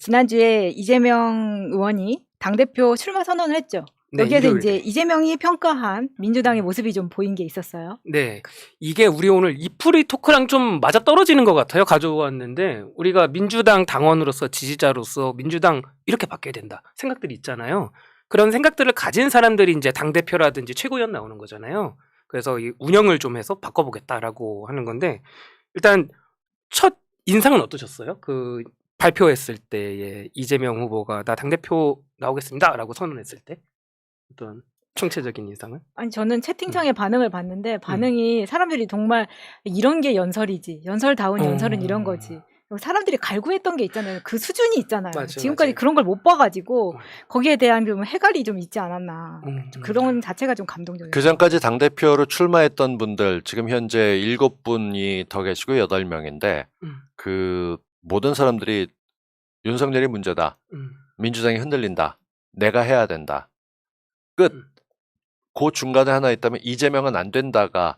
지난주에 이재명 의원이 당대표 출마 선언을 했죠. 네, 여기에서 일요일에. 이제 이재명이 평가한 민주당의 모습이 좀 보인 게 있었어요. 네. 이게 우리 오늘 이프리 토크랑 좀 맞아떨어지는 것 같아요. 가져왔는데 우리가 민주당 당원으로서 지지자로서 민주당 이렇게 바뀌어야 된다 생각들이 있잖아요. 그런 생각들을 가진 사람들이 이제 당대표라든지 최고위원 나오는 거잖아요. 그래서 이 운영을 좀 해서 바꿔보겠다라고 하는 건데 일단 첫 인상은 어떠셨어요? 그 발표했을 때의 이재명 후보가 나 당대표 나오겠습니다라고 선언했을 때 어떤 총체적인 인상은? 아니 저는 채팅창의 반응을 봤는데 반응이 사람들이 정말 이런 게 연설이지. 연설다운 연설은 이런 거지. 사람들이 갈구했던 게 있잖아요. 그 수준이 있잖아요. 맞아요, 지금까지 맞아요. 그런 걸 못 봐가지고 거기에 대한 좀 해갈이 좀 있지 않았나. 그런 자체가 좀 감동적이에요. 그 전까지 당대표로 출마했던 분들 지금 현재 7분이 더 계시고 8명인데 그 모든 사람들이 윤석열이 문제다. 민주당이 흔들린다. 내가 해야 된다. 끝. 그 중간에 하나 있다면 이재명은 안 된다가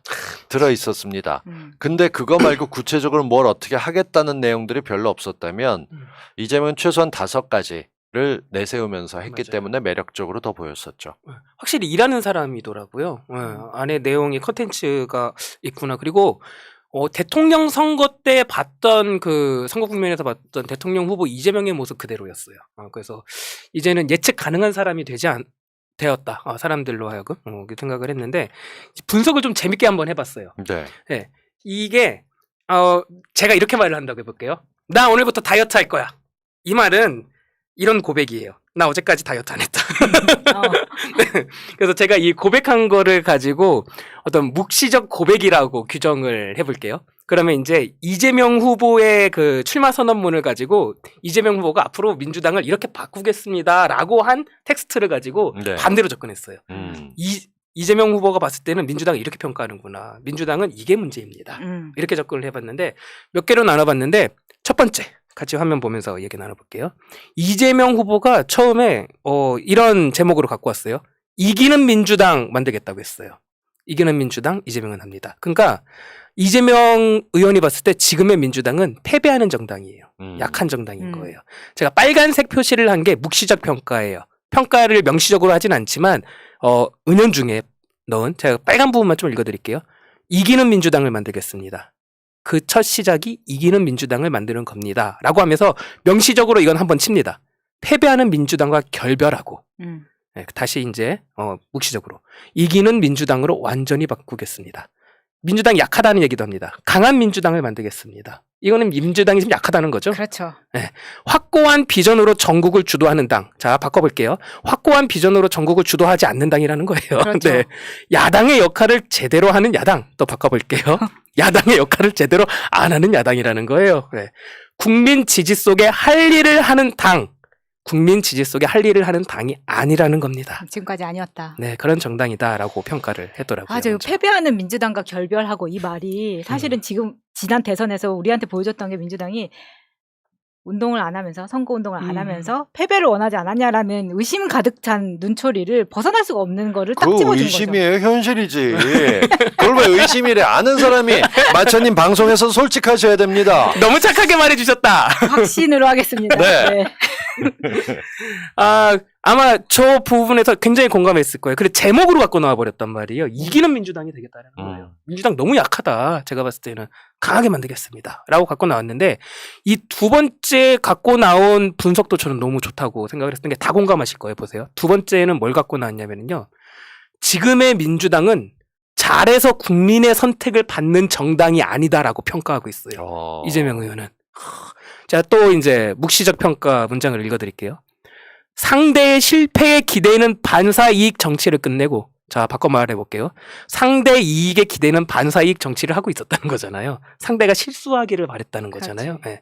들어 있었습니다. 근데 그거 말고 구체적으로 뭘 어떻게 하겠다는 내용들이 별로 없었다면 이재명은 최소한 5가지를 내세우면서 했기 맞아요. 때문에 매력적으로 더 보였었죠. 확실히 일하는 사람이더라고요. 안에 내용이 컨텐츠가 있구나. 그리고 대통령 선거 때 봤던 그 선거 국면에서 봤던 대통령 후보 이재명의 모습 그대로였어요. 그래서 이제는 예측 가능한 사람이 되었다. 사람들로 하여금 그렇게 생각을 했는데 분석을 좀 재밌게 한번 해봤어요. 네. 네. 이게 제가 이렇게 말을 한다고 해볼게요. 나 오늘부터 다이어트 할 거야. 이 말은 이런 고백이에요. 나 어제까지 다이어트 안 했다. 네. 그래서 제가 이 고백한 거를 가지고 어떤 묵시적 고백이라고 규정을 해볼게요. 그러면 이제 이재명 후보의 그 출마 선언문을 가지고 이재명 후보가 앞으로 민주당을 이렇게 바꾸겠습니다라고 한 텍스트를 가지고 네. 반대로 접근했어요. 이재명 후보가 봤을 때는 민주당을 이렇게 평가하는구나. 민주당은 이게 문제입니다. 이렇게 접근을 해봤는데 몇 개로 나눠봤는데 첫 번째 같이 화면 보면서 얘기 나눠볼게요. 이재명 후보가 처음에 이런 제목으로 갖고 왔어요. 이기는 민주당 만들겠다고 했어요. 이기는 민주당 이재명은 합니다. 그러니까 이재명 의원이 봤을 때 지금의 민주당은 패배하는 정당이에요. 약한 정당인 거예요. 제가 빨간색 표시를 한 게 묵시적 평가예요. 평가를 명시적으로 하진 않지만 은연중에 넣은 제가 빨간 부분만 좀 읽어드릴게요. 이기는 민주당을 만들겠습니다. 그 첫 시작이 이기는 민주당을 만드는 겁니다. 라고 하면서 명시적으로 이건 한번 칩니다. 패배하는 민주당과 결별하고 네, 다시 이제 묵시적으로 이기는 민주당으로 완전히 바꾸겠습니다. 민주당이 약하다는 얘기도 합니다. 강한 민주당을 만들겠습니다. 이거는 민주당이 좀 약하다는 거죠. 그렇죠. 네. 확고한 비전으로 전국을 주도하는 당. 자, 바꿔볼게요. 확고한 비전으로 전국을 주도하지 않는 당이라는 거예요. 그렇죠. 네. 야당의 역할을 제대로 하는 야당. 또 바꿔볼게요. 야당의 역할을 제대로 안 하는 야당이라는 거예요. 네. 국민 지지 속에 할 일을 하는 당. 국민 지지 속에 할 일을 하는 당이 아니라는 겁니다. 지금까지 아니었다. 네, 그런 정당이다라고 평가를 했더라고요. 맞아요. 패배하는 민주당과 결별하고 이 말이 사실은 지금 지난 대선에서 우리한테 보여줬던 게 민주당이 운동을 안 하면서 선거운동을 안 하면서 패배를 원하지 않았냐라는 의심 가득 찬 눈초리를 벗어날 수가 없는 거를 딱 그 집어준 거죠. 의심이에요, 현실이지. 그걸 왜 의심이래? 아는 사람이 마천님 방송에서 솔직하셔야 됩니다. 너무 착하게 말해주셨다. 확신으로 하겠습니다. 네. 아마 저 부분에서 굉장히 공감했을 거예요. 그래 제목으로 갖고 나와버렸단 말이에요. 이기는 민주당이 되겠다는 거예요. 민주당 너무 약하다. 제가 봤을 때는 강하게 만들겠습니다. 라고 갖고 나왔는데 이 두 번째 갖고 나온 분석도 저는 너무 좋다고 생각을 했던 게 다 공감하실 거예요. 보세요. 두 번째는 뭘 갖고 나왔냐면요. 지금의 민주당은 잘해서 국민의 선택을 받는 정당이 아니다라고 평가하고 있어요. 이재명 의원은. 자, 또 이제 묵시적 평가 문장을 읽어드릴게요. 상대의 실패에 기대는 반사이익 정치를 끝내고, 자, 바꿔 말해볼게요. 상대 이익에 기대는 반사이익 정치를 하고 있었다는 거잖아요. 상대가 실수하기를 바랬다는 거잖아요. 네.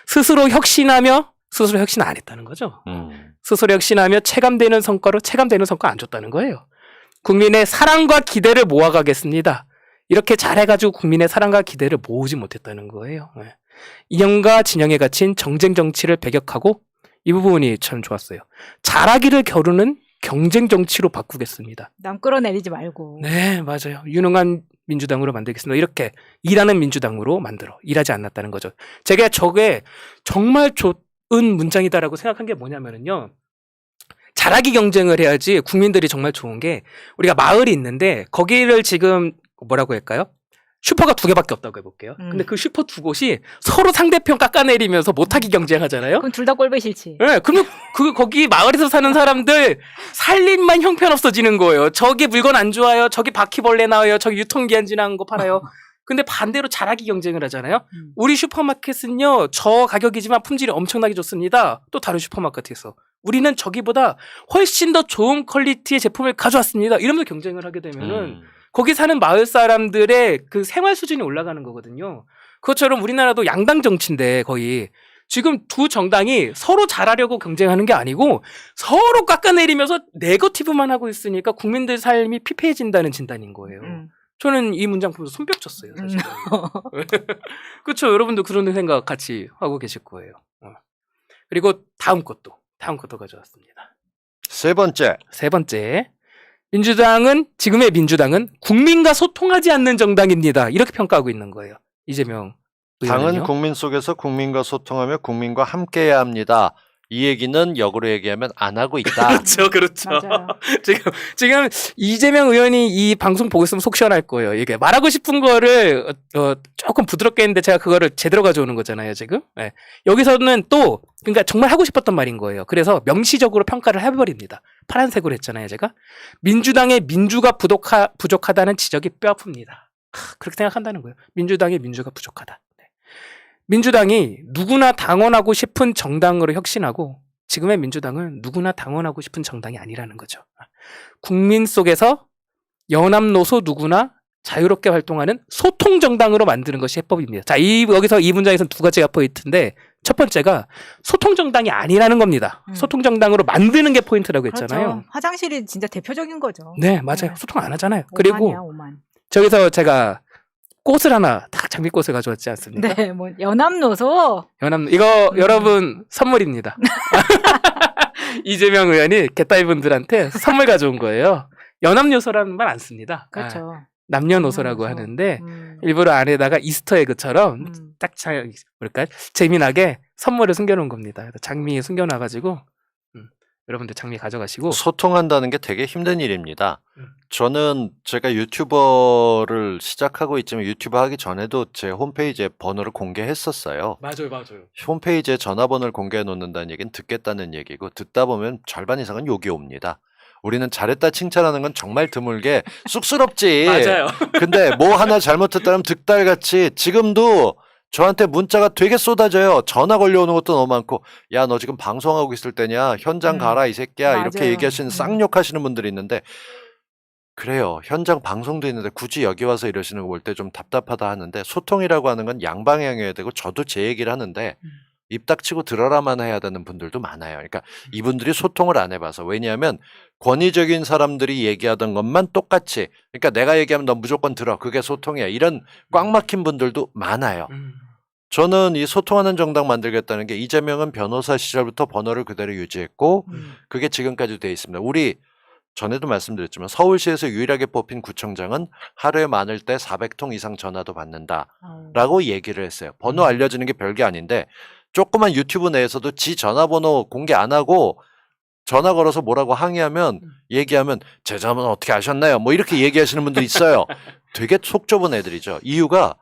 스스로 혁신하며 스스로 혁신 안 했다는 거죠. 스스로 혁신하며 체감되는 성과로 체감되는 성과 안 줬다는 거예요. 국민의 사랑과 기대를 모아가겠습니다. 이렇게 잘해가지고 국민의 사랑과 기대를 모으지 못했다는 거예요. 네. 이념과 진영에 갇힌 정쟁 정치를 배격하고 이 부분이 참 좋았어요. 잘하기를 겨루는 경쟁 정치로 바꾸겠습니다. 남 끌어내리지 말고. 네, 맞아요. 유능한 민주당으로 만들겠습니다. 이렇게 일하는 민주당으로 만들어 일하지 않았다는 거죠. 제가 저게 정말 문장이다라고 생각한 게 뭐냐면은요. 잘하기 경쟁을 해야지 국민들이 정말 좋은 게 우리가 마을이 있는데 거기를 지금 뭐라고 할까요? 슈퍼가 2개밖에 없다고 해볼게요. 근데 그 슈퍼 2곳이 서로 상대편 깎아내리면서 못하기 경쟁하잖아요. 그럼 둘 다 꼴보기 싫지. 네, 그러면 거기 마을에서 사는 사람들 살림만 형편없어지는 거예요. 저기 물건 안 좋아요. 저기 바퀴벌레 나와요. 저기 유통기한 지난 거 팔아요. 근데 반대로 잘하기 경쟁을 하잖아요. 우리 슈퍼마켓은요, 저 가격이지만 품질이 엄청나게 좋습니다. 또 다른 슈퍼마켓에서. 우리는 저기보다 훨씬 더 좋은 퀄리티의 제품을 가져왔습니다. 이러면서 경쟁을 하게 되면은 거기 사는 마을 사람들의 그 생활 수준이 올라가는 거거든요. 그것처럼 우리나라도 양당 정치인데 거의 지금 두 정당이 서로 잘하려고 경쟁하는 게 아니고 서로 깎아내리면서 네거티브만 하고 있으니까 국민들 삶이 피폐해진다는 진단인 거예요. 저는 이 문장 보면서 손뼉 쳤어요, 사실. 그렇죠. 여러분도 그런 생각 같이 하고 계실 거예요. 그리고 다음 것도 가져왔습니다. 세 번째. 지금의 민주당은 국민과 소통하지 않는 정당입니다. 이렇게 평가하고 있는 거예요. 이재명 의원은요. 당은 국민 속에서 국민과 소통하며 국민과 함께해야 합니다. 이 얘기는 역으로 얘기하면 안 하고 있다. 그렇죠. 맞아요. 지금 이재명 의원이 이 방송 보고 있으면 속 시원할 거예요. 이게 말하고 싶은 거를 조금 부드럽게 했는데 제가 그거를 제대로 가져오는 거잖아요, 지금. 네. 여기서는 또 그러니까 정말 하고 싶었던 말인 거예요. 그래서 명시적으로 평가를 해버립니다. 파란색으로 했잖아요, 제가. 민주당의 민주가 부족하다는 지적이 뼈아픕니다. 그렇게 생각한다는 거예요. 민주당의 민주가 부족하다. 민주당이 누구나 당원하고 싶은 정당으로 혁신하고 지금의 민주당은 누구나 당원하고 싶은 정당이 아니라는 거죠. 국민 속에서 연합노소 누구나 자유롭게 활동하는 소통정당으로 만드는 것이 해법입니다. 자, 여기서 이 문장에서는 2가지가 포인트인데 첫 번째가 소통정당이 아니라는 겁니다. 소통정당으로 만드는 게 포인트라고 했잖아요. 그렇죠. 화장실이 진짜 대표적인 거죠. 네, 맞아요. 소통 안 하잖아요. 그리고 오만이야. 저기서 제가 꽃을 하나 딱 장미꽃을 가져왔지 않습니까? 네, 뭐 연합노소. 이거 여러분 선물입니다. 이재명 의원이 개딸분들한테 선물 가져온 거예요. 연합요소라는 말 안 씁니다. 그렇죠. 남녀노소라고 연합요소. 하는데 일부러 안에다가 이스터에그처럼 딱 재미나게 선물을 숨겨놓은 겁니다. 장미 숨겨놔가지고 여러분들 장미 가져가시고. 소통한다는 게 되게 힘든 일입니다. 저는 제가 유튜버를 시작하고 있지만 유튜버 하기 전에도 제 홈페이지에 번호를 공개했었어요. 맞아요. 홈페이지에 전화번호를 공개해 놓는다는 얘기는 듣겠다는 얘기고 듣다 보면 절반 이상은 욕이 옵니다. 우리는 잘했다 칭찬하는 건 정말 드물게 쑥스럽지. 맞아요. 근데 뭐 하나 잘못했다면 득달같이 지금도 저한테 문자가 되게 쏟아져요. 전화 걸려오는 것도 너무 많고 야 너 지금 방송하고 있을 때냐 현장 가라 이 새끼야 이렇게 맞아요. 얘기하시는 쌍욕하시는 분들이 있는데 그래요. 현장 방송도 있는데 굳이 여기 와서 이러시는 거 볼 때 좀 답답하다 하는데 소통이라고 하는 건 양방향이어야 되고 저도 제 얘기를 하는데 입 닥치고 들어라만 해야 되는 분들도 많아요. 그러니까 이분들이 소통을 안 해봐서 왜냐하면 권위적인 사람들이 얘기하던 것만 똑같이 그러니까 내가 얘기하면 너 무조건 들어 그게 소통이야 이런 꽉 막힌 분들도 많아요. 저는 이 소통하는 정당 만들겠다는 게 이재명은 변호사 시절부터 번호를 그대로 유지했고 그게 지금까지 돼 있습니다. 우리 전에도 말씀드렸지만 서울시에서 유일하게 뽑힌 구청장은 하루에 많을 때 400통 이상 전화도 받는다라고 얘기를 했어요. 번호 알려주는 게 별게 아닌데 조그만 유튜브 내에서도 지 전화번호 공개 안 하고 전화 걸어서 뭐라고 항의하면 얘기하면 제 전화번호 어떻게 아셨나요? 뭐 이렇게 얘기하시는 분들이 있어요. 되게 속 좁은 애들이죠. 이유가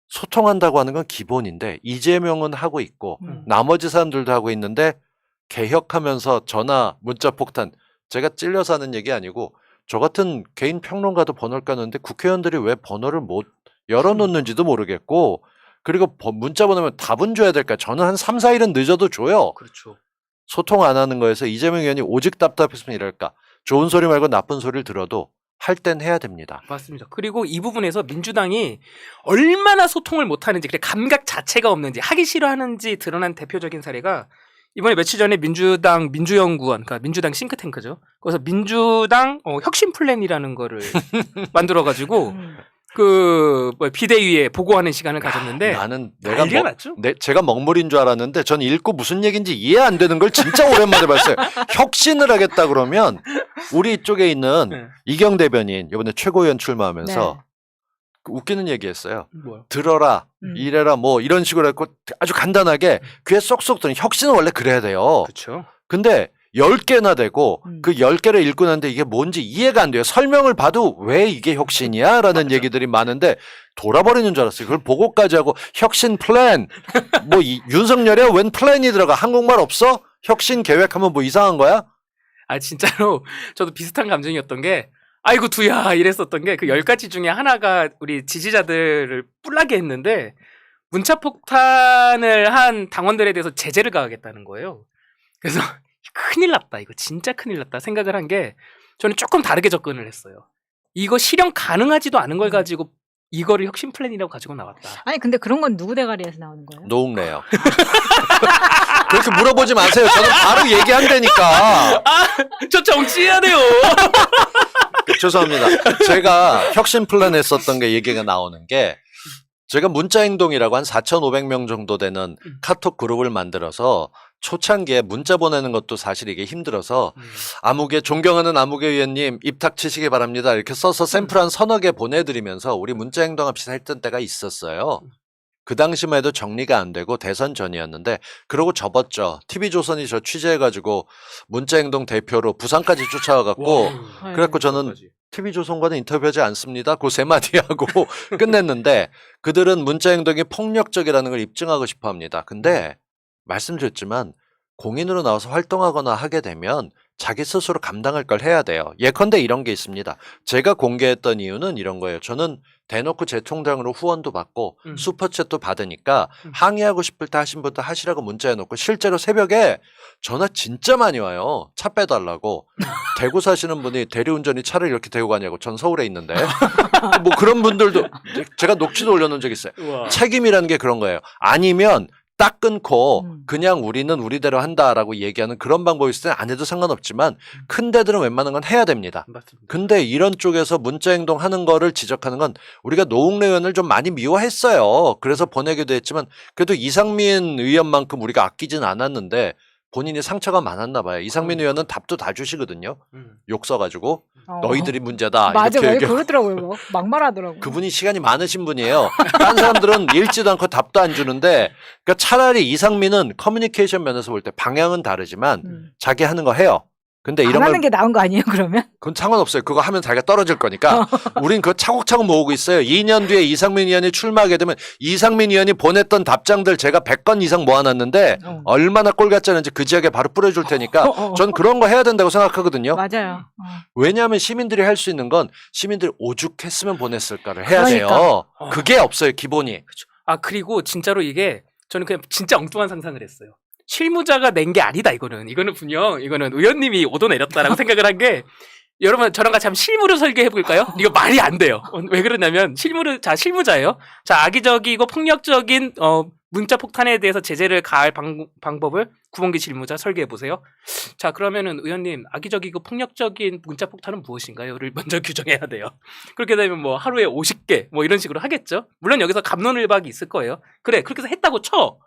소통한다고 하는 건 기본인데 이재명은 하고 있고 나머지 사람들도 하고 있는데 개혁하면서 전화 문자 폭탄 제가 찔려서 하는 얘기 아니고 저 같은 개인 평론가도 번호를 까는데 국회의원들이 왜 번호를 못 열어놓는지도 모르겠고 그리고 문자 보내면 답은 줘야 될까? 저는 한 3, 4일은 늦어도 줘요. 그렇죠. 소통 안 하는 거에서 이재명 의원이 오직 답답했으면 이럴까? 좋은 소리 말고 나쁜 소리를 들어도 할 땐 해야 됩니다. 맞습니다. 그리고 이 부분에서 민주당이 얼마나 소통을 못하는지 감각 자체가 없는지 하기 싫어하는지 드러난 대표적인 사례가 이번에 며칠 전에 민주당 민주연구원, 그러니까 민주당 싱크탱크죠. 그래서 민주당 혁신 플랜이라는 거를 만들어가지고 비대위에 보고하는 시간을 가졌는데 나는 난리가 났죠? 제가 먹물인 줄 알았는데 전 읽고 무슨 얘기인지 이해 안 되는 걸 진짜 오랜만에 봤어요. 혁신을 하겠다 그러면 우리 쪽에 있는 네. 이경 대변인 이번에 최고위원 출마하면서 웃기는 얘기했어요. 뭐요? 들어라, 음. 이래라, 뭐 이런 식으로 했고 아주 간단하게 귀에 쏙쏙 들은 혁신은 원래 그래야 돼요. 그렇죠. 근데 10개나 되고 그 10개를 읽고 났는데 이게 뭔지 이해가 안 돼요. 설명을 봐도 왜 이게 혁신이야? 라는 맞아. 얘기들이 많은데 돌아버리는 줄 알았어요. 그걸 보고까지 하고 혁신 플랜 뭐 윤석열이야 웬 플랜이 들어가 한국말 없어? 혁신 계획하면 뭐 이상한 거야? 아 진짜로 저도 비슷한 감정이었던 게 아이고 두야 이랬었던 게 그 10가지 중에 하나가 우리 지지자들을 뿔나게 했는데 문자 폭탄을 한 당원들에 대해서 제재를 가하겠다는 거예요. 그래서 큰일 났다. 이거 진짜 큰일 났다 생각을 한 게 저는 조금 다르게 접근을 했어요. 이거 실현 가능하지도 않은 걸 가지고 이거를 혁신 플랜이라고 가지고 나왔다. 아니 근데 그런 건 누구 대가리에서 나오는 거예요? 노웅래요. 그렇게 물어보지 마세요. 저는 바로 얘기한다니까. 저 정치해야 돼요. 죄송합니다. 제가 혁신 플랜 했었던 게 얘기가 나오는 게 제가 문자행동이라고 한 4,500명 정도 되는 카톡 그룹을 만들어서 초창기에 문자 보내는 것도 사실 이게 힘들어서 아무개 존경하는 아무개 의원님 입탁 치시기 바랍니다. 이렇게 써서 샘플 한 서너 개 보내드리면서 우리 문자행동합시다 했던 때가 있었어요. 그 당시만 해도 정리가 안 되고 대선 전이었는데 그러고 접었죠. TV조선이 저 취재해가지고 문자행동 대표로 부산까지 쫓아와갖고 그래갖고 저는 TV조선과는 인터뷰하지 않습니다. 그 세 마디 하고 끝냈는데 그들은 문자행동이 폭력적이라는 걸 입증하고 싶어 합니다. 근데 말씀드렸지만 공인으로 나와서 활동하거나 하게 되면 자기 스스로 감당할 걸 해야 돼요. 예컨대 이런 게 있습니다. 제가 공개했던 이유는 이런 거예요. 저는 대놓고 제 통장으로 후원도 받고 슈퍼챗도 받으니까 항의하고 싶을 때 하신 분들 하시라고 문자해놓고 실제로 새벽에 전화 진짜 많이 와요. 차 빼달라고. 대구 사시는 분이 대리운전이 차를 이렇게 대고 가냐고. 전 서울에 있는데. 뭐 그런 분들도 제가 녹취도 올려놓은 적 있어요. 우와. 책임이라는 게 그런 거예요. 아니면 딱 끊고 그냥 우리는 우리대로 한다라고 얘기하는 그런 방법이 있을 때는 안 해도 상관없지만 큰 데들은 웬만한 건 해야 됩니다. 맞습니다. 근데 이런 쪽에서 문자행동 하는 거를 지적하는 건 우리가 노웅래 의원을 좀 많이 미워했어요. 그래서 보내기도 했지만 그래도 이상민 의원만큼 우리가 아끼진 않았는데 본인이 상처가 많았나 봐요. 이상민 의원은 답도 다 주시거든요. 욕 써가지고 너희들이 문제다. 맞아, 이렇게 맞아. 얘기하고. 그러더라고요. 뭐. 막말하더라고요. 그분이 시간이 많으신 분이에요. 딴 사람들은 읽지도 않고 답도 안 주는데 그러니까 차라리 이상민은 커뮤니케이션 면에서 볼 때 방향은 다르지만 자기 하는 거 해요. 근데 안 이런 하는 걸 게 나은 거 아니에요, 그러면? 그건 상관없어요. 그거 하면 자기가 떨어질 거니까 우린 그거 차곡차곡 모으고 있어요. 2년 뒤에 이상민 의원이 출마하게 되면 이상민 의원이 보냈던 답장들 제가 100건 이상 모아놨는데 얼마나 꼴 같지 않은지 그 지역에 바로 뿌려줄 테니까 전 그런 거 해야 된다고 생각하거든요. 맞아요. 왜냐하면 시민들이 할 수 있는 건 시민들이 오죽했으면 보냈을까를 해야 그러니까. 돼요. 그게 없어요, 기본이. 아 그리고 진짜로 이게 저는 그냥 진짜 엉뚱한 상상을 했어요. 실무자가 낸 게 아니다 이거는 분명 이거는 의원님이 오도 내렸다라고 생각을 한 게 여러분 저랑 같이 한번 실무를 설계해 볼까요? 이거 말이 안 돼요. 왜 그러냐면 실무자예요. 자 악의적이고 폭력적인 문자 폭탄에 대해서 제재를 가할 방법을 구본기 실무자 설계해 보세요. 자 그러면은 의원님 악의적이고 폭력적인 문자 폭탄은 무엇인가요?를 먼저 규정해야 돼요. 그렇게 되면 뭐 하루에 50개 뭐 이런 식으로 하겠죠. 물론 여기서 갑론을박이 있을 거예요. 그래 그렇게 해서 했다고 쳐.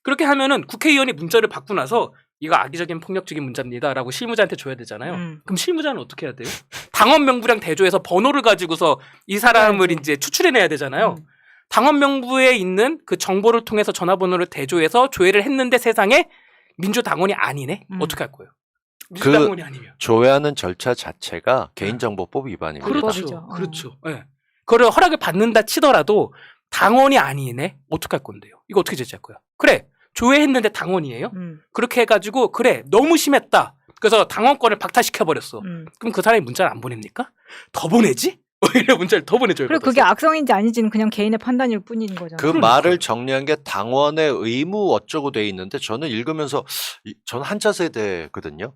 그렇게 하면은 국회의원이 문자를 받고 나서 이거 악의적인 폭력적인 문자입니다라고 실무자한테 줘야 되잖아요. 그럼 실무자는 어떻게 해야 돼요? 당원 명부랑 대조해서 번호를 가지고서 이 사람을 이제 추출해내야 되잖아요. 당원 명부에 있는 그 정보를 통해서 전화번호를 대조해서 조회를 했는데 세상에 민주당원이 아니네? 어떻게 할 거예요? 민주당원이 아니면. 조회하는 절차 자체가 개인정보법 위반입니다. 불법이죠. 그렇죠. 네. 그걸 허락을 받는다 치더라도 당원이 아니네? 어떻게 할 건데요? 이거 어떻게 제재할 거야? 그래. 조회했는데 당원이에요? 그렇게 해가지고 그래 너무 심했다. 그래서 당원권을 박탈시켜버렸어. 그럼 그 사람이 문자를 안 보냅니까? 더 보내지? 오히려 문자를 더 보내줘요. 그리고 그게 악성인지 아닌지는 그냥 개인의 판단일 뿐인 거잖아요. 그 말을 정리한 게 당원의 의무 어쩌고 돼 있는데 저는 읽으면서 저는 한자 세대거든요.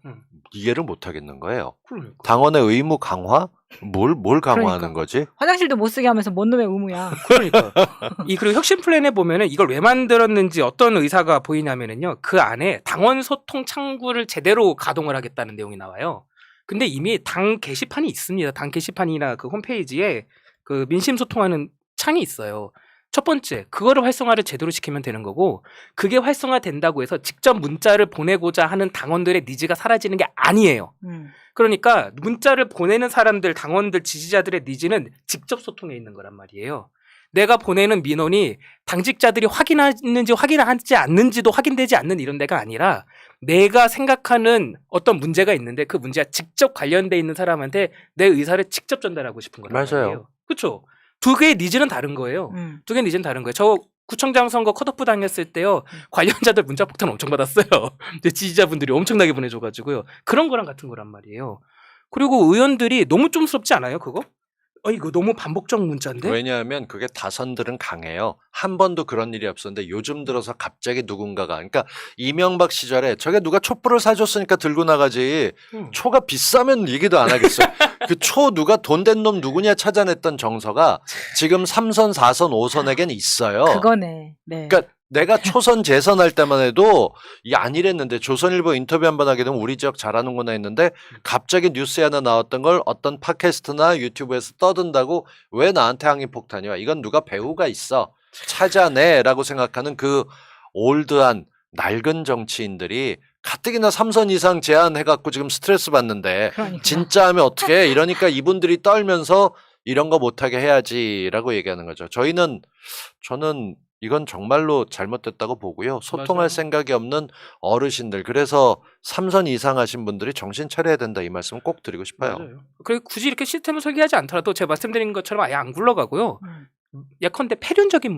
이해를 못 하겠는 거예요. 그러니까. 당원의 의무 강화? 뭘 강화하는 그러니까. 거지? 화장실도 못 쓰게 하면서 뭔 놈의 의무야. 그러니까 그리고 혁신 플랜에 보면은 이걸 왜 만들었는지 어떤 의사가 보이냐면은요 그 안에 당원 소통 창구를 제대로 가동을 하겠다는 내용이 나와요. 근데 이미 당 게시판이 있습니다. 당 게시판이나 그 홈페이지에 그 민심 소통하는 창이 있어요. 첫 번째, 그거를 활성화를 제대로 시키면 되는 거고 그게 활성화된다고 해서 직접 문자를 보내고자 하는 당원들의 니즈가 사라지는 게 아니에요. 그러니까 문자를 보내는 사람들, 당원들, 지지자들의 니즈는 직접 소통해 있는 거란 말이에요. 내가 보내는 민원이 당직자들이 확인하는지 확인하지 않는지도 확인되지 않는 이런 데가 아니라 내가 생각하는 어떤 문제가 있는데 그 문제와 직접 관련돼 있는 사람한테 내 의사를 직접 전달하고 싶은 거란 맞아요. 말이에요. 그렇죠? 두 개의 니즈는 다른 거예요. 두 개의 니즈는 다른 거예요. 저 구청장 선거 컷오프 당했을 때요. 관련자들 문자 폭탄 엄청 받았어요. 근데 지지자분들이 엄청나게 보내줘가지고요. 그런 거랑 같은 거란 말이에요. 그리고 의원들이 너무 쫌스럽지 않아요, 그거? 이거 너무 반복적 문자인데? 왜냐하면 그게 다선들은 강해요. 한 번도 그런 일이 없었는데 요즘 들어서 갑자기 누군가가 그러니까 이명박 시절에 저게 누가 촛불을 사줬으니까 들고 나가지 초가 비싸면 얘기도 안 하겠어. 그 초 누가 돈 된 놈 누구냐 찾아냈던 정서가 지금 3선, 4선, 5선에겐 있어요. 그거네. 네. 그러니까 내가 초선 재선할 때만 해도 이게 아니랬는데 조선일보 인터뷰 한번 하게 되면 우리 지역 잘하는구나 했는데 갑자기 뉴스에 하나 나왔던 걸 어떤 팟캐스트나 유튜브에서 떠든다고 왜 나한테 항의폭탄이 와? 이건 누가 배우가 있어. 찾아내라고 생각하는 그 올드한 낡은 정치인들이 가뜩이나 3선 이상 제한해갖고 지금 스트레스 받는데 그러니까. 진짜 하면 어떡해? 이러니까 이분들이 떨면서 이런 거 못하게 해야지라고 얘기하는 거죠. 저는 이건 정말로 잘못됐다고 보고요. 소통할 맞아요. 생각이 없는 어르신들. 그래서 3선 이상 하신 분들이 정신 차려야 된다 이 말씀을 꼭 드리고 싶어요. 맞아요. 그리고 굳이 이렇게 시스템을 설계하지 않더라도 제가 말씀드린 것처럼 아예 안 굴러가고요. 예컨대 패륜적인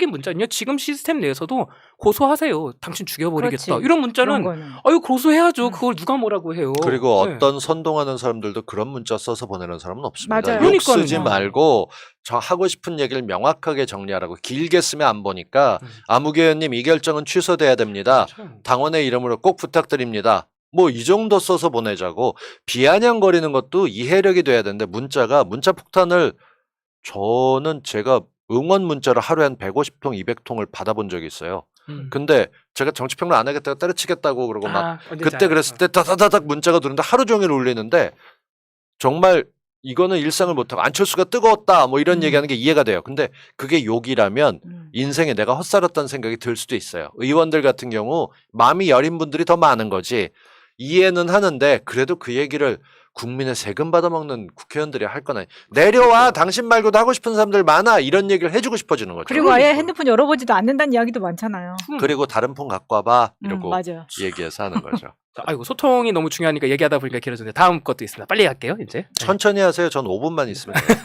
문자는요. 지금 시스템 내에서도 고소하세요. 당신 죽여버리겠다. 그렇지. 이런 문자는 그런 거는. 아유 고소해야죠. 그걸 누가 뭐라고 해요. 그리고 네. 어떤 선동하는 사람들도 그런 문자 써서 보내는 사람은 없습니다. 맞아요. 욕 쓰지 그러니까요. 말고 저 하고 싶은 얘기를 명확하게 정리하라고. 길게 쓰면 안 보니까 아무개 의원님 이 결정은 취소돼야 됩니다. 그렇죠. 당원의 이름으로 꼭 부탁드립니다. 뭐 이 정도 써서 보내자고. 비아냥거리는 것도 이해력이 돼야 되는데 문자 폭탄을 저는 제가 응원 문자를 하루에 한 150통, 200통을 받아본 적이 있어요. 근데 제가 정치평론 안 하겠다고 때려치겠다고 그러고 막 그때 그랬을 때 다다다닥 문자가 들어오는데 하루 종일 울리는데 정말 이거는 일상을 못하고 안철수가 뜨거웠다 뭐 이런 얘기하는 게 이해가 돼요. 근데 그게 욕이라면 인생에 내가 헛살았다는 생각이 들 수도 있어요. 의원들 같은 경우 마음이 여린 분들이 더 많은 거지. 이해는 하는데 그래도 그 얘기를 국민의 세금 받아먹는 국회의원들이 할 거나 내려와 당신 말고도 하고 싶은 사람들 많아 이런 얘기를 해주고 싶어지는 거죠. 그리고 아예 핸드폰 열어보지도 않는다는 이야기도 많잖아요. 그리고 다른 폰 갖고 와봐 이러고 맞아요. 얘기해서 하는 거죠. 자, 아이고 소통이 너무 중요하니까 얘기하다 보니까 길어졌는데 다음 것도 있습니다. 빨리 할게요 이제. 천천히 하세요. 전 5분만 있으면 돼요.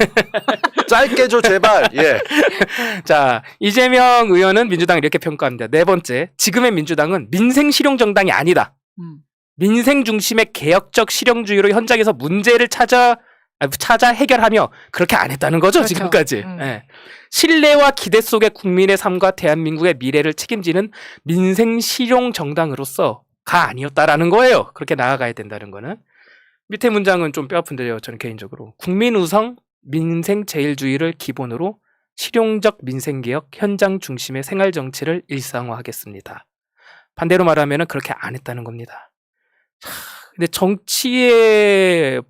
짧게 줘 제발. 예. 자, 이재명 의원은 민주당을 이렇게 평가합니다. 네 번째, 지금의 민주당은 민생 실용 정당이 아니다. 민생 중심의 개혁적 실용주의로 현장에서 문제를 찾아 해결하며 그렇게 안 했다는 거죠, 그렇죠. 지금까지. 예. 신뢰와 기대 속의 국민의 삶과 대한민국의 미래를 책임지는 민생 실용 정당으로서가 아니었다라는 거예요. 그렇게 나아가야 된다는 거는. 밑에 문장은 좀 뼈아픈데요, 저는 개인적으로. 국민 우선 민생 제일주의를 기본으로 실용적 민생개혁 현장 중심의 생활 정치를 일상화하겠습니다. 반대로 말하면 그렇게 안 했다는 겁니다. 근데 정치의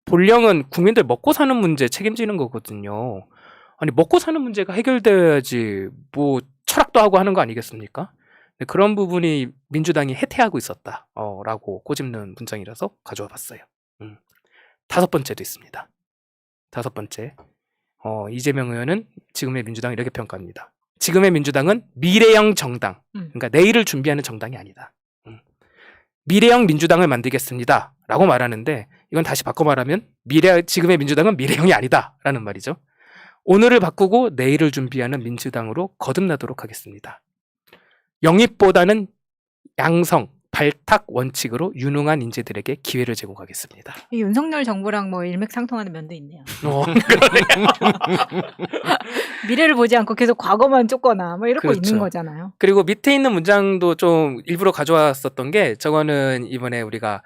본령은 국민들 먹고 사는 문제 책임지는 거거든요. 아니 먹고 사는 문제가 해결돼야지 뭐 철학도 하고 하는 거 아니겠습니까? 그런 부분이 민주당이 해태하고 있었다 라고 꼬집는 문장이라서 가져와 봤어요. 다섯 번째도 있습니다. 다섯 번째, 이재명 의원은 지금의 민주당을 이렇게 평가합니다. 지금의 민주당은 미래형 정당, 그러니까 내일을 준비하는 정당이 아니다. 미래형 민주당을 만들겠습니다 라고 말하는데 이건 다시 바꿔 말하면 지금의 민주당은 미래형이 아니다 라는 말이죠. 오늘을 바꾸고 내일을 준비하는 민주당으로 거듭나도록 하겠습니다. 영입보다는 양성, 발탁 원칙으로 유능한 인재들에게 기회를 제공하겠습니다. 이 윤석열 정부랑 뭐 일맥상통하는 면도 있네요. 미래를 보지 않고 계속 과거만 쫓거나 뭐 이러고 그렇죠. 있는 거잖아요. 그리고 밑에 있는 문장도 좀 일부러 가져왔었던 게 저거는 이번에 우리가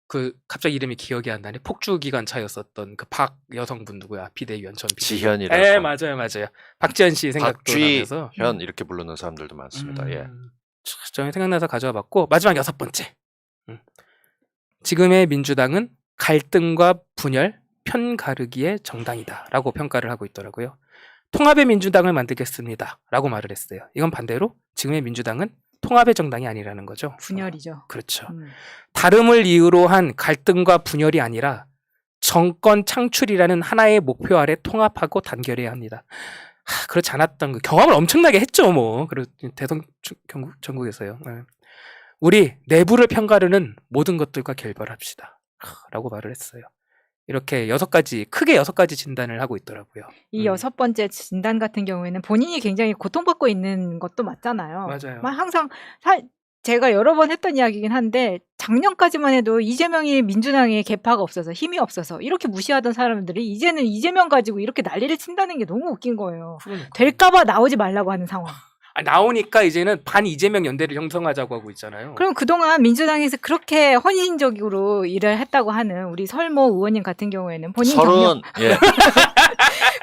그 갑자기 이름이 기억이 안 나네. 폭주기관차였었던 그 박 여성분 누구야? 비대위원 전 비대위원. 지현이라고. 네, 맞아요. 박지현 씨 생각도 나면서. 박쥐현 이렇게 부르는 사람들도 많습니다. 예. 저는 생각나서 가져와 봤고 마지막 여섯 번째. 지금의 민주당은 갈등과 분열, 편가르기의 정당이다라고 평가를 하고 있더라고요. 통합의 민주당을 만들겠습니다라고 말을 했어요. 이건 반대로 지금의 민주당은 통합의 정당이 아니라는 거죠. 분열이죠. 그렇죠. 음. 다름을 이유로 한 갈등과 분열이 아니라 정권 창출이라는 하나의 목표 아래 통합하고 단결해야 합니다. 그렇지 않았던 거 경험을 엄청나게 했죠, 뭐. 대선 전국에서요. 네. 우리 내부를 편가르는 모든 것들과 결별합시다. 라고 말을 했어요. 이렇게 크게 6가지 진단을 하고 있더라고요. 이 6번째 진단 같은 경우에는 본인이 굉장히 고통받고 있는 것도 맞잖아요. 맞아요. 항상 제가 여러 번 했던 이야기긴 한데 작년까지만 해도 이재명이 민주당에 개파가 없어서 힘이 없어서 이렇게 무시하던 사람들이 이제는 이재명 가지고 이렇게 난리를 친다는 게 너무 웃긴 거예요. 그러니까. 될까봐 나오지 말라고 하는 상황. 나오니까 이제는 반 이재명 연대를 형성하자고 하고 있잖아요. 그럼 그동안 민주당에서 그렇게 헌신적으로 일을 했다고 하는 우리 설모 의원님 같은 경우에는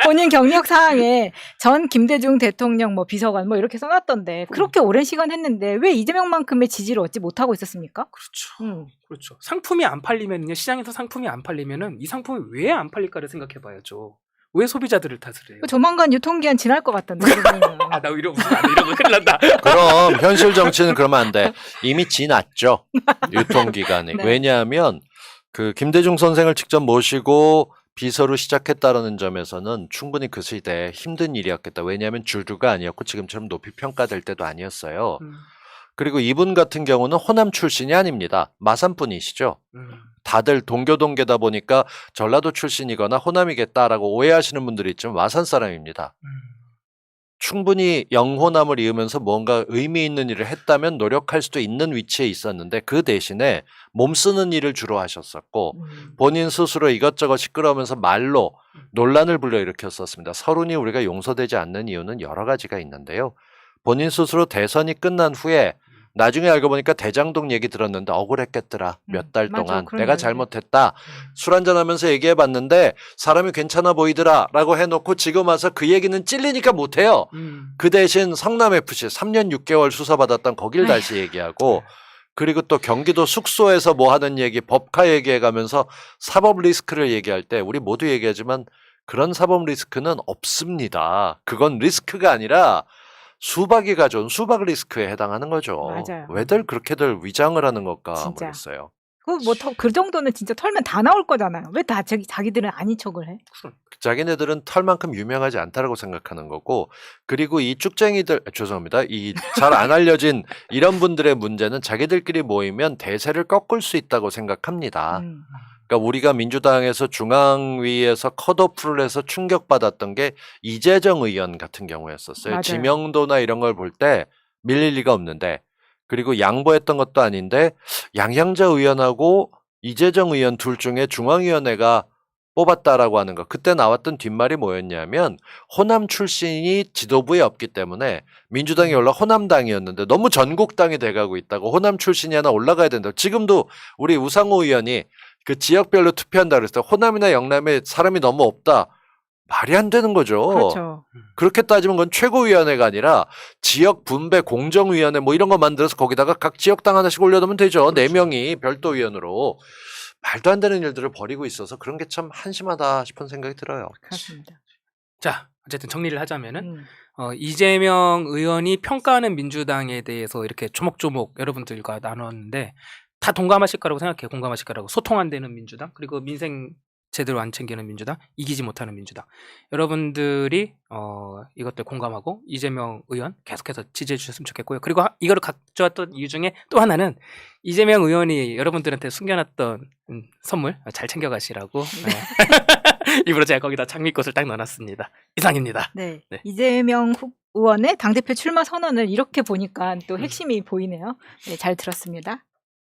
본인 경력 사항에 전 김대중 대통령 비서관 이렇게 써놨던데 그렇게 오랜 시간 했는데 왜 이재명만큼의 지지를 얻지 못하고 있었습니까? 그렇죠. 그렇죠. 상품이 안 팔리면요, 시장에서 상품이 안 팔리면은 이 상품이 왜 안 팔릴까를 생각해봐야죠. 왜 소비자들을 탓을 해요? 조만간 유통기한 지날 것 같던데. 나 이러면 안 돼. 이러면 큰일 난다. 그럼 현실 정치는 그러면 안 돼. 이미 지났죠. 유통기간이. 네. 왜냐하면 그 김대중 선생을 직접 모시고 비서로 시작했다라는 점에서는 충분히 그 시대에 힘든 일이었겠다. 왜냐하면 주류가 아니었고 지금처럼 높이 평가될 때도 아니었어요. 그리고 이분 같은 경우는 호남 출신이 아닙니다. 마산분이시죠. 다들 동교동계다 보니까 전라도 출신이거나 호남이겠다라고 오해하시는 분들이 있지만 마산 사람입니다. 충분히 영호남을 이으면서 뭔가 의미 있는 일을 했다면 노력할 수도 있는 위치에 있었는데 그 대신에 몸 쓰는 일을 주로 하셨었고 본인 스스로 이것저것 시끄러우면서 말로 논란을 불러일으켰었습니다. 서론이 우리가 용서되지 않는 이유는 여러 가지가 있는데요. 본인 스스로 대선이 끝난 후에 나중에 알고 보니까 대장동 얘기 들었는데 억울했겠더라. 몇 달 동안 내가 잘못했다. 술 한잔하면서 얘기해봤는데 사람이 괜찮아 보이더라 라고 해놓고 지금 와서 그 얘기는 찔리니까 못해요. 그 대신 성남FC 3년 6개월 수사받았던 거길 다시 얘기하고 그리고 또 경기도 숙소에서 뭐 하는 얘기 법카 얘기해가면서 사법 리스크를 얘기할 때 우리 모두 얘기하지만 그런 사법 리스크는 없습니다. 그건 리스크가 아니라 수박이 가져온 수박 리스크에 해당하는 거죠. 맞아요. 왜들 그렇게들 위장을 하는 걸까 진짜. 모르겠어요. 그 정도는 진짜 털면 다 나올 거잖아요. 왜 다 자기들은 아닌 척을 해? 자기네들은 털만큼 유명하지 않다라고 생각하는 거고 그리고 이 쭉쟁이들 죄송합니다. 이 잘 안 알려진 이런 분들의 문제는 자기들끼리 모이면 대세를 꺾을 수 있다고 생각합니다. 그러니까 우리가 민주당에서 중앙위에서 컷오프를 해서 충격받았던 게 이재정 의원 같은 경우였었어요. 맞아요. 지명도나 이런 걸 볼 때 밀릴 리가 없는데 그리고 양보했던 것도 아닌데 양양자 의원하고 이재정 의원 둘 중에 중앙위원회가 뽑았다라고 하는 거. 그때 나왔던 뒷말이 뭐였냐면 호남 출신이 지도부에 없기 때문에 민주당이 원래 호남당이었는데 너무 전국당이 돼가고 있다고 호남 출신이 하나 올라가야 된다. 지금도 우리 우상호 의원이 그 지역별로 투표한다 그랬을 때 호남이나 영남에 사람이 너무 없다. 말이 안 되는 거죠. 그렇죠. 그렇게 따지면 그건 최고위원회가 아니라 지역 분배 공정위원회 뭐 이런 거 만들어서 거기다가 각 지역당 하나씩 올려놓으면 되죠. 그렇죠. 4명이 별도위원으로. 말도 안 되는 일들을 벌이고 있어서 그런 게 참 한심하다 싶은 생각이 들어요. 그렇습니다. 자, 어쨌든 정리를 하자면은 이재명 의원이 평가하는 민주당에 대해서 이렇게 조목조목 여러분들과 나눴는데 다 동감하실 거라고 생각해요. 공감하실 거라고. 소통 안 되는 민주당 그리고 민생 제대로 안 챙기는 민주당, 이기지 못하는 민주당. 여러분들이 이것들 공감하고 이재명 의원 계속해서 지지해 주셨으면 좋겠고요. 그리고 이거를 가져왔던 이유 중에 또 하나는 이재명 의원이 여러분들한테 숨겨놨던 선물 잘 챙겨가시라고 일부러 제가 거기다 장미꽃을 딱 넣어놨습니다. 이상입니다. 네. 네. 이재명 의원의 당대표 출마 선언을 이렇게 보니까 또 핵심이 보이네요. 네, 잘 들었습니다.